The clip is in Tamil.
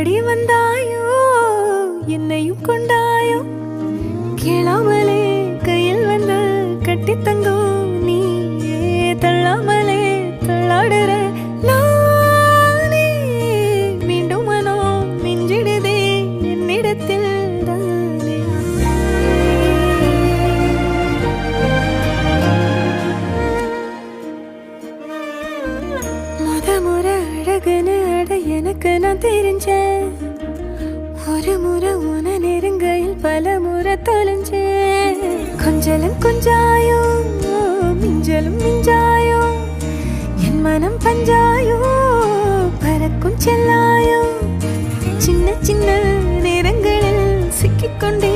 தேடி வந்தாயோ என்னையும் கொண்டாயோ கேளாமலே கையில் வந்து கட்டி தங்கோ நீ தள்ளாமலே தள்ளாடுற நானே மீண்டும் மனோ மிஞ்சிடுதே என்னிடத்தில் தானே முறை அழகுன்னு அட எனக்கு நான் தெரிஞ்சேன் ஒரு முறை உன நெருங்கையில் பல முறை தொலைஞ்சேன் கொஞ்சலும் கொஞ்சாயோ மிஞ்சலும் மிஞ்சாயோ என் மனம் பஞ்சாயோ பறக்கும் செல்லாயோ சின்ன சின்ன நேரங்களில் சிக்கிக்கொண்டே